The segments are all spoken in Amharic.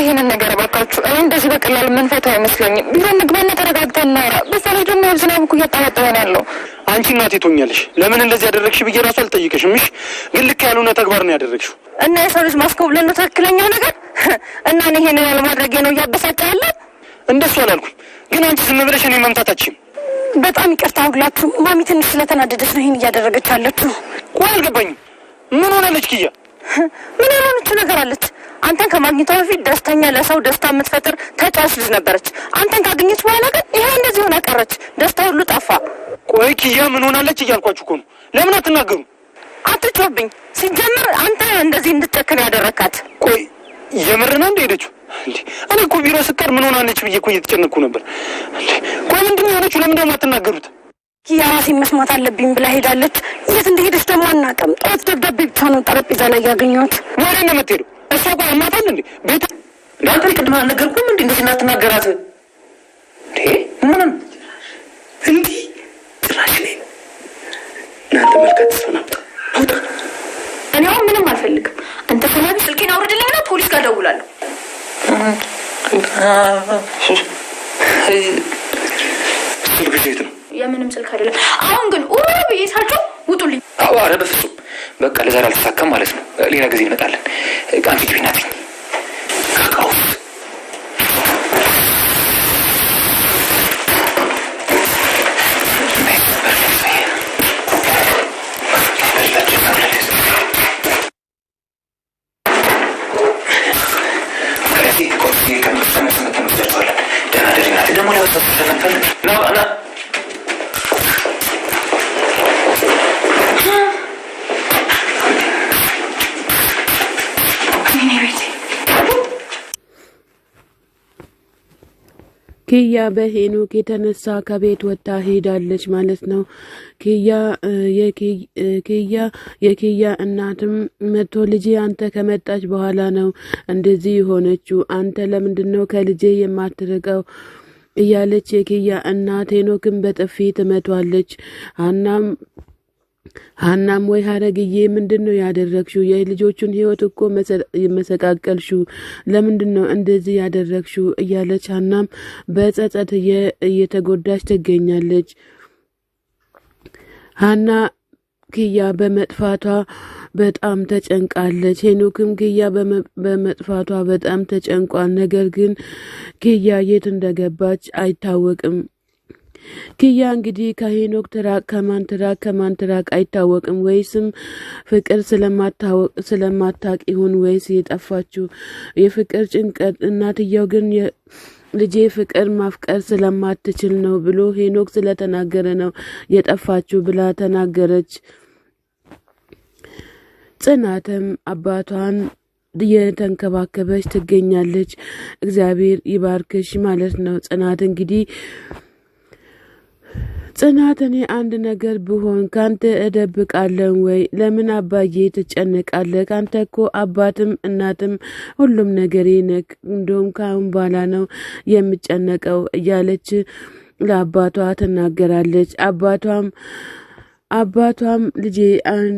ይሄንን ነገር ባካችሁ እኔ እንደዚህ በቀላል መንፈታው አይመስለኝም። ቢሆን ንግባና ተረጋግተን እናውራ። በሰላም ደግሞ ዝናብ እኮ እያጣጣመ ነው። አንቺ እናቴ ትሆኛለሽ። ለምን እንደዚህ ያደረግሽ ብዬ ራሱ አልጠይቅሽም። እሺ ግን ልክ ያልሆነ ተግባር ነው ያደረግሽው። እና የሰው ልጅ ማስኮብለን ነው ትክክለኛው ነገር እና እኔ ይሄንን ያለማድረግ ነው እያበሳጫለ። እንደሱ አላልኩም፣ ግን አንቺ ዝም ብለሽ እኔ መምታታችን። በጣም ይቅርታ ሁላችሁ። ማሚ ትንሽ ስለተናደደች ነው ይሄን እያደረገች ያለችው። ቆይ አልገባኝም። ምን ሆነለች ኪያ? ምን የሆነች ነገር አለች? አንተን ከማግኘቷ በፊት ደስተኛ ለሰው ደስታ የምትፈጥር ተጫዋች ልጅ ነበረች። አንተን ካገኘች በኋላ ግን ይሄ እንደዚህ ሆና ቀረች። ደስታ ሁሉ ጠፋ። ቆይ ኪያ ምን ሆናለች እያልኳችሁ እኮ ነው። ለምን አትናገሩ? አትጮህብኝ። ሲጀምር አንተ እንደዚህ እንድትጨክን ያደረካት። ቆይ የምርና እንደ ሄደችው እንዴ? እኔ እኮ ቢሮ ስቀር ምን ሆናለች ብዬ እኮ እየተጨነኩ ነበር። ቆይ ምንድን ነው የሆነችው? ለምን ደግሞ አትናገሩት? ኪያ ራሴን መስማት አለብኝ ብላ ሄዳለች። የት እንደሄደች ደግሞ አናውቅም። ጠዋት ደብዳቤ ብቻ ነው ጠረጴዛ ላይ ያገኘሁት። ወሬ ነው የምትሄደው? እሷ ጋር አማታል እንዴ? ቤት እንዳንተ ቅድም አልነገርኩም እንዴ? እንደዚህ እናትናገራት እንዴ? ምንም እንዴ ትራሽ ነኝ እናንተ መልካት ሰናውጣ አውጣ። እኔ አሁን ምንም አልፈልግም። አንተ ሰላም ስልኬን አውርድልኝና ፖሊስ ጋር ደውላለሁ። ስልክ ቤት ነው። የምንም ስልክ አይደለም። አሁን ግን ብዬ ሳልጮህ ውጡልኝ። ኧረ በፍጹም በቃ ለዛሬ አልተሳካም ማለት ነው። ሌላ ጊዜ እንመጣለን። ቃንፊ ግቢናት ካካውስ ደግሞ ኪያ በሄኖክ የተነሳ ከቤት ወጣ ሄዳለች ማለት ነው። የኪያ እናትም መጥቶ ልጄ አንተ ከመጣች በኋላ ነው እንደዚህ የሆነችው፣ አንተ ለምንድነው ከልጄ የማትርቀው እያለች የኪያ እናት ሄኖክን በጥፊ ትመቷለች። ሀናም ወይ ሀረግዬ ምንድነው ያደረግሽው? የልጆቹን ህይወት እኮ መሰቃቀልሽው፣ ለምንድነው እንደዚህ ያደረግሽው? እያለች ሀናም በጸጸት እየተጎዳች ትገኛለች። ሀና ኪያ በመጥፋቷ በጣም ተጨንቃለች። ሄኖክም ኪያ በመጥፋቷ በጣም ተጨንቋል። ነገር ግን ኪያ የት እንደገባች አይታወቅም። ኪያ እንግዲህ ከሄኖክ ትራቅ ከማን ትራቅ አይታወቅም። ወይስም ፍቅር ስለማታቅ ይሁን ወይስ የጠፋችው የፍቅር ጭንቀት። እናትየው ግን ልጄ ፍቅር ማፍቀር ስለማትችል ነው ብሎ ሄኖክ ስለተናገረ ነው የጠፋችው ብላ ተናገረች። ጽናትም አባቷን የተንከባከበች ትገኛለች። እግዚአብሔር ይባርክሽ ማለት ነው። ጽናት እኔ አንድ ነገር ብሆን ካንተ እደብቃለሁ ወይ? ለምን አባዬ ትጨነቃለህ? ካንተ እኮ አባትም እናትም ሁሉም ነገሬ ነክ። እንደውም ካሁን በኋላ ነው የምጨነቀው እያለች ለአባቷ ትናገራለች። አባቷም ልጄ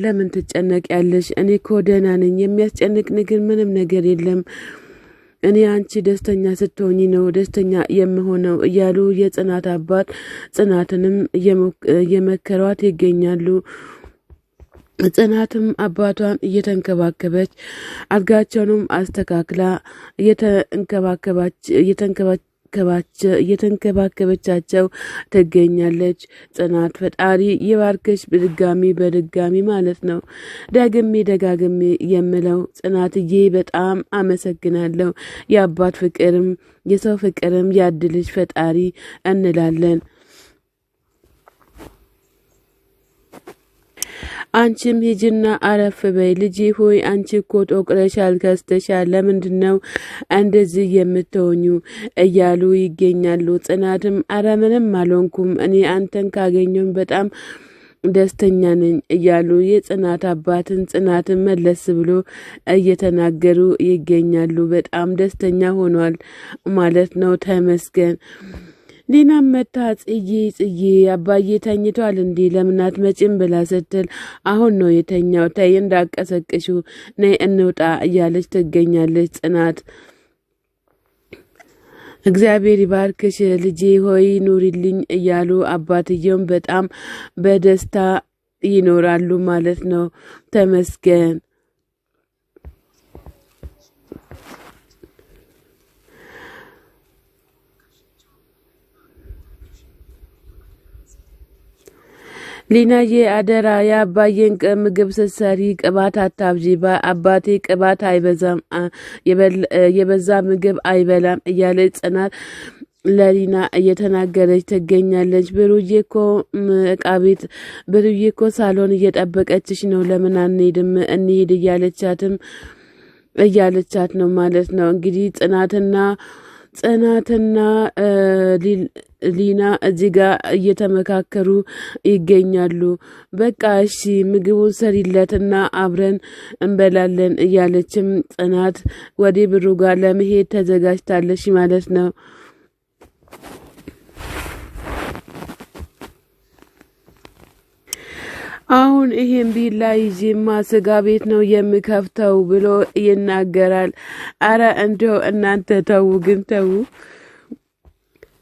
ለምን ትጨነቂያለሽ? እኔ እኮ ደህና ነኝ። የሚያስጨንቅ ነገር ምንም ነገር የለም። እኔ አንቺ ደስተኛ ስትሆኚ ነው ደስተኛ የምሆነው እያሉ የጽናት አባት ጽናትንም እየመከሯት ይገኛሉ። ጽናትም አባቷን እየተንከባከበች አልጋቸውንም አስተካክላ እየተንከባከበቻቸው ትገኛለች። ጽናት ፈጣሪ ይባርክሽ በድጋሚ ማለት ነው። ደጋግሜ የምለው ጽናትዬ በጣም አመሰግናለሁ። የአባት ፍቅርም የሰው ፍቅርም ያድልሽ ፈጣሪ እንላለን። አንቺም ሂጂና አረፍ በይ ልጄ ሆይ፣ አንቺ እኮ ጦቅረሻል፣ ከስተሻል፣ ለምንድነው እንደዚህ የምትሆኙ እያሉ ይገኛሉ። ጽናትም አረ ምንም አልሆንኩም፣ እኔ አንተን ካገኘሁ በጣም ደስተኛ ነኝ እያሉ የጽናት አባትን ጽናትን መለስ ብሎ እየተናገሩ ይገኛሉ። በጣም ደስተኛ ሆኗል ማለት ነው። ተመስገን። ሊናም መታ ጽዬ አባዬ ተኝቷል እንዴ ለምን አትመጪም ብላ ስትል አሁን ነው የተኛው ተይ እንዳቀሰቅሹ ነይ እንውጣ እያለች ትገኛለች ጽናት። እግዚአብሔር ይባርክሽ ልጄ ሆይ ኑሪልኝ እያሉ አባትየውም በጣም በደስታ ይኖራሉ ማለት ነው። ተመስገን። ሊናዬ አደራ የአባዬን ምግብ ስትሰሪ ቅባት አታብዢ፣ አባቴ ቅባት አይበዛም የበዛ ምግብ አይበላም እያለች ጽናት ለሊና እየተናገረች ትገኛለች። ብሩዬ እኮ ሳሎን እየጠበቀችሽ ነው ለምን አንሄድም እንሂድ እያለቻት ነው ማለት ነው። እንግዲህ ጽናትና ሊና እዚህ ጋር እየተመካከሩ ይገኛሉ። በቃ እሺ ምግቡን ሰሪለትና አብረን እንበላለን እያለችም ጽናት ወደ ብሩ ጋር ለመሄድ ተዘጋጅታለች ማለት ነው። አሁን ይሄን ቢላ ይዤማ ስጋ ቤት ነው የምከፍተው ብሎ ይናገራል። አረ እንደው እናንተ ተው ግን ተው።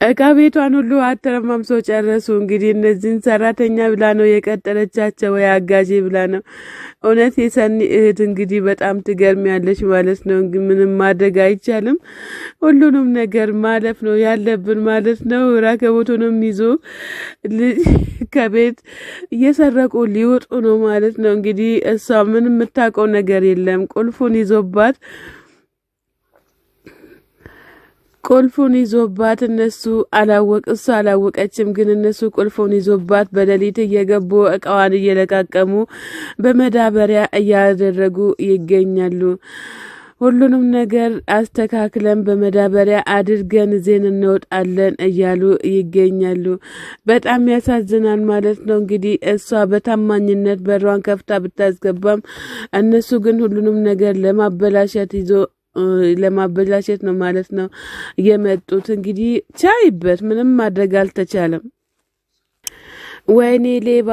እቃ ቤቷን ሁሉ አተረማምሶ ጨረሱ። እንግዲህ እነዚህን ሰራተኛ ብላ ነው የቀጠረቻቸው ወይ አጋዤ ብላ ነው። እውነት የሰኒ እህት እንግዲህ በጣም ትገርሚያለሽ ማለት ነው። ምንም ማድረግ አይቻልም። ሁሉንም ነገር ማለፍ ነው ያለብን ማለት ነው። ራከቦቱንም ይዞ ከቤት እየሰረቁ ሊወጡ ነው ማለት ነው። እንግዲህ እሷ ምንም የምታውቀው ነገር የለም። ቁልፉን ይዞባት እነሱ እሷ አላወቀችም። ግን እነሱ ቁልፉን ይዞባት በሌሊት እየገቡ እቃዋን እየለቃቀሙ በመዳበሪያ እያደረጉ ይገኛሉ። ሁሉንም ነገር አስተካክለን በመዳበሪያ አድርገን ዜን እንወጣለን እያሉ ይገኛሉ። በጣም ያሳዝናል ማለት ነው። እንግዲህ እሷ በታማኝነት በሯን ከፍታ ብታስገባም እነሱ ግን ሁሉንም ነገር ለማበላሸት ነው ማለት ነው የመጡት። እንግዲህ ቻይበት ምንም ማድረግ አልተቻለም። ወይኔ ሌባ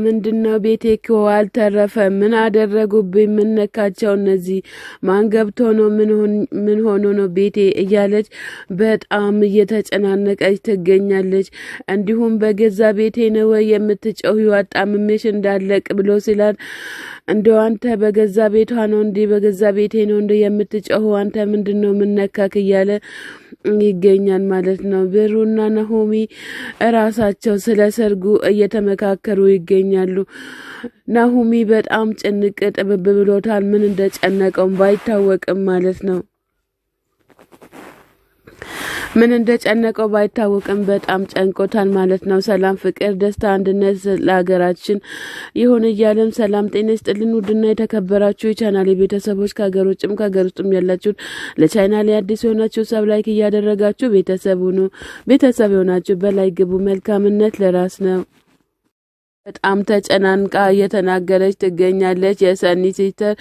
ምንድነው? ቤቴ እኮ አልተረፈ። ምን አደረጉብኝ? ምን ነካቸው እነዚህ? ማን ገብቶ ነው? ምን ሆኖ ነው ቤቴ እያለች በጣም እየተጨናነቀች ትገኛለች። እንዲሁም በገዛ ቤቴ ነው የምትጮሂው አጣምሜሽ እንዳለቅ ብሎ ሲላል እንደው አንተ በገዛ ቤቷ ነው እንዴ? በገዛ ቤቴ ነው እንዴ የምትጮኸው? አንተ ምንድነው? ምን ነካክ? እያለ ይገኛል ማለት ነው። ብሩና ናሆሚ እራሳቸው ስለ ሰርጉ እየተመካከሩ ይገኛሉ። ናሆሚ በጣም ጭንቅ ጥብብ ብሎታል። ምን እንደጨነቀው ባይታወቅም ማለት ነው። ምን እንደጨነቀው ባይታወቅም በጣም ጨንቆታል ማለት ነው። ሰላም፣ ፍቅር፣ ደስታ፣ አንድነት ለሀገራችን ይሁን እያለም ሰላም ጤና ይስጥልን። ውድና የተከበራችሁ የቻናሌ ቤተሰቦች ከሀገር ውጭም ከሀገር ውስጥም ያላችሁ ለቻናሌ አዲስ የሆናችሁ ሰብ ላይክ እያደረጋችሁ ቤተሰብ የሆናችሁ በላይ ግቡ። መልካምነት ለራስ ነው። በጣም ተጨናንቃ እየተናገረች ትገኛለች። የሰኒ ሲስተር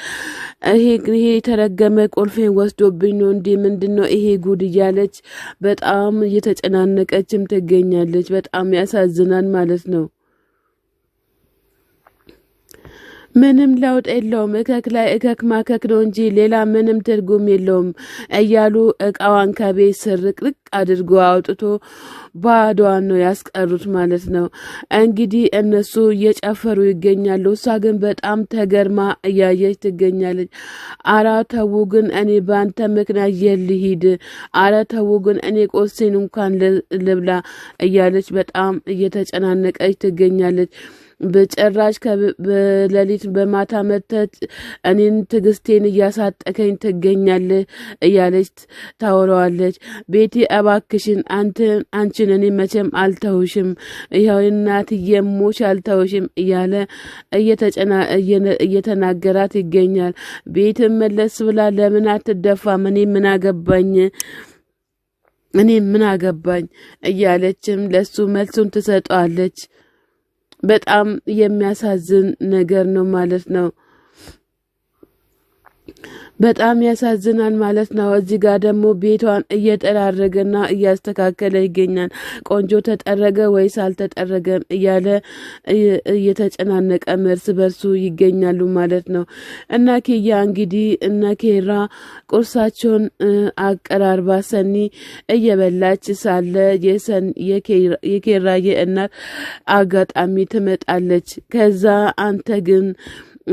ይሄ የተረገመ ቁልፌን ወስዶብኝ ነው እንዴ? ምንድነው ይሄ ጉድ? እያለች በጣም እየተጨናነቀችም ትገኛለች። በጣም ያሳዝናል ማለት ነው። ምንም ለውጥ የለውም። እከክ ላይ እከክ ማከክ ነው እንጂ ሌላ ምንም ትርጉም የለውም እያሉ እቃዋን ከቤት ስርቅርቅ አድርጎ አውጥቶ ባዶዋን ነው ያስቀሩት ማለት ነው። እንግዲህ እነሱ እየጨፈሩ ይገኛሉ። እሷ ግን በጣም ተገርማ እያየች ትገኛለች። አረ ተው ግን እኔ በአንተ ምክንያት የልሂድ፣ አረ ተው ግን እኔ ቆሴን እንኳን ልብላ እያለች በጣም እየተጨናነቀች ትገኛለች። በጭራሽ በሌሊት በማታ መተት እኔን ትግስቴን እያሳጠከኝ ትገኛለህ እያለች ታወራዋለች። ቤቲ እባክሽን አንቺን እኔ መቼም አልተውሽም፣ ይኸው እናትዬ ሞሽ አልተውሽም እያለ እየተናገራት ይገኛል። ቤትም መለስ ብላ ለምን አትደፋም? እኔ ምን አገባኝ እያለችም ለሱ መልሱን ትሰጠዋለች። በጣም የሚያሳዝን ነገር ነው ማለት ነው። በጣም ያሳዝናል ማለት ነው። እዚህ ጋር ደግሞ ቤቷን እየጠራረገና እያስተካከለ ይገኛል። ቆንጆ ተጠረገ ወይስ አልተጠረገም እያለ እየተጨናነቀ እርስ በርሱ ይገኛሉ ማለት ነው። እና ኪያ እንግዲህ እነ ኬራ ቁርሳቸውን አቀራርባ ሰኒ እየበላች ሳለ የኬራዬ እናት አጋጣሚ ትመጣለች። ከዛ አንተ ግን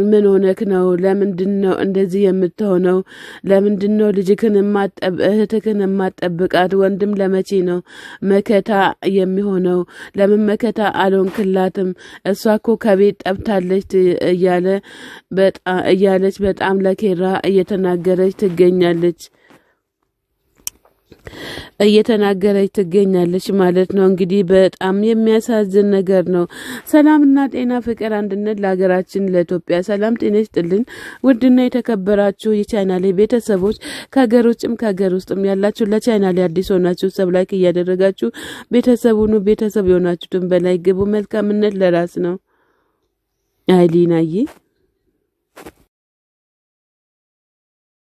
ምን ሆነክ ነው? ለምንድነው እንደዚህ የምትሆነው? ለምንድነው እህትክን የማጠብቃት? ወንድም ለመቼ ነው መከታ የሚሆነው? ለምን መከታ አልሆንክላትም? እሷ እኮ ከቤት ጠብታለች እያለች በጣም ለኬራ እየተናገረች ማለት ነው። እንግዲህ በጣም የሚያሳዝን ነገር ነው። ሰላምና ጤና፣ ፍቅር፣ አንድነት ለሀገራችን ለኢትዮጵያ ሰላም ጤና ይስጥልን። ውድና የተከበራችሁ የቻናሌ ቤተሰቦች ከሀገር ውጭም ከሀገር ውስጥም ያላችሁ ለቻናሌ አዲስ ሆናችሁ ሰብስክራይብ እያደረጋችሁ ቤተሰብ የሆናችሁትን በላይ ግቡ። መልካምነት ለራስ ነው። አይሊናዬ